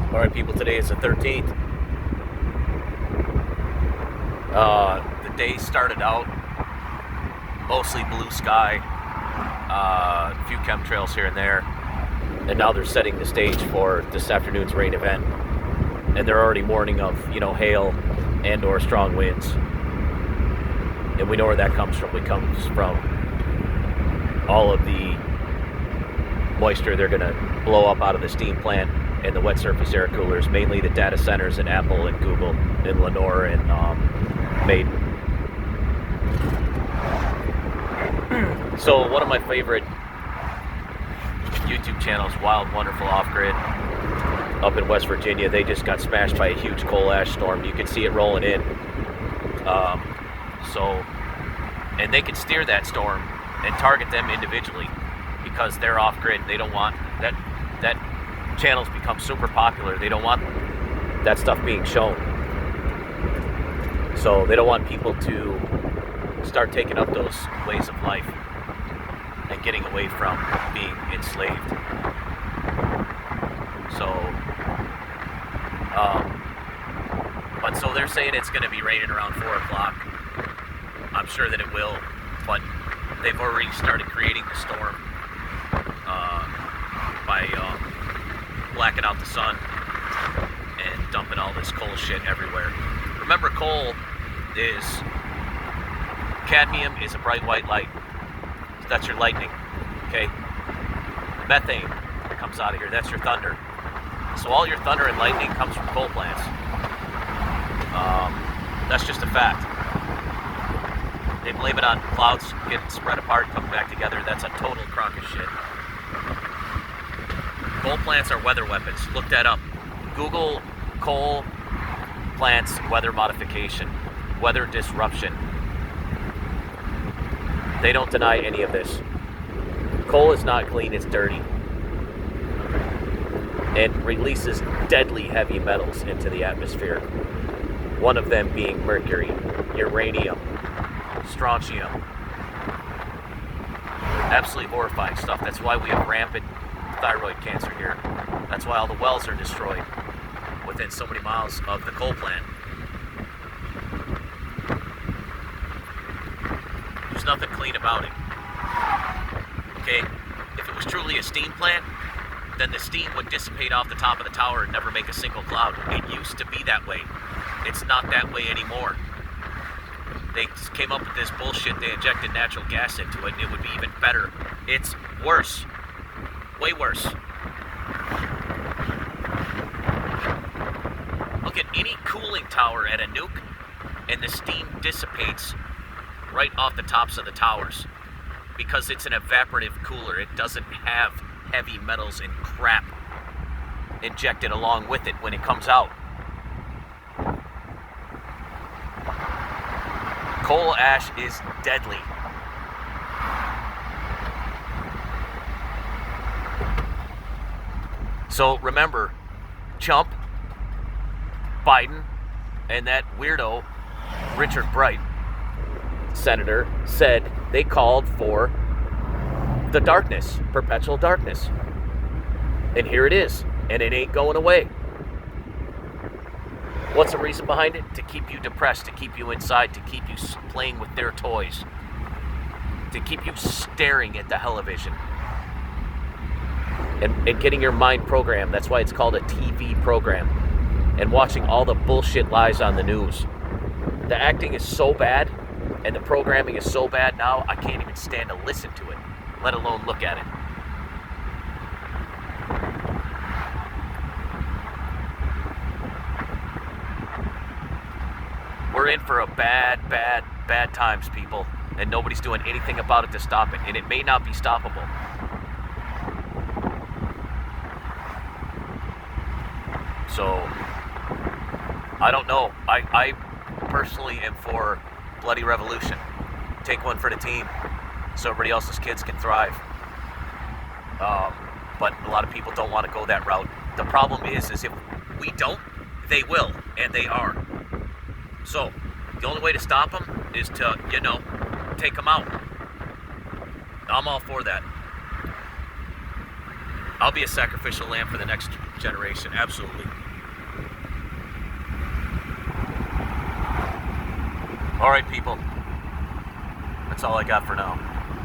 All right, people, today is the 13th. The day started out mostly blue sky, a few chemtrails here and there, and now they're setting the stage for this afternoon's rain event. And they're already warning of, hail and or strong winds. And we know where that comes from. It comes from all of the moisture they're going to blow up out of the steam plant and the wet surface air coolers, mainly the data centers at Apple and Google in Lenore and Maiden. So one of my favorite YouTube channels, Wild Wonderful Off Grid, up in West Virginia, they just got smashed by a huge coal ash storm. You can see it rolling in. And they can steer that storm and target them individually because they're off grid. They don't want that channel's become super popular. They don't want that stuff being shown. So they don't want people to start taking up those ways of life and getting away from being enslaved. So they're saying it's going to be raining around 4 o'clock. I'm sure that it will, but they've already started creating the storm by blacking out the sun and dumping all this coal shit everywhere. Remember, cadmium is a bright white light. That's your lightning, okay? Methane comes out of here, that's your thunder. So all your thunder and lightning comes from coal plants. That's just a fact. They blame it on clouds getting spread apart, coming back together. That's a total crock of shit. Coal plants are weather weapons. Look that up. Google coal plants weather modification, weather disruption. They don't deny any of this. Coal is not clean, it's dirty. And releases deadly heavy metals into the atmosphere. One of them being mercury, uranium, strontium. Absolutely horrifying stuff. That's why we have rampant thyroid cancer here. That's why all the wells are destroyed within so many miles of the coal plant. There's nothing clean about it. Okay? If it was truly a steam plant, then the steam would dissipate off the top of the tower and never make a single cloud. It used to be that way. It's not that way anymore. They came up with this bullshit. They injected natural gas into it, and it would be even better. It's worse. Way worse. Look at any cooling tower at a nuke, and the steam dissipates right off the tops of the towers because it's an evaporative cooler. It doesn't have heavy metals and crap injected along with it when it comes out. Coal ash is deadly. So remember, Chump, Biden, and that weirdo, Richard Bright, senator, said they called for the darkness, perpetual darkness. And here it is, and it ain't going away. What's the reason behind it? To keep you depressed, to keep you inside, to keep you playing with their toys, to keep you staring at the television and getting your mind programmed. That's why it's called a TV program. And watching all the bullshit lies on the news. The acting is so bad and the programming is so bad now, I can't even stand to listen to it, let alone look at it. We're in for a bad times, people, and nobody's doing anything about it to stop it, and it may not be stoppable. So, I don't know. I personally am for bloody revolution. Take one for the team so everybody else's kids can thrive. But a lot of people don't want to go that route. The problem is if we don't, they will, and they are. So, the only way to stop them is to, take them out. I'm all for that. I'll be a sacrificial lamb for the next generation, absolutely. All right, people. That's all I got for now.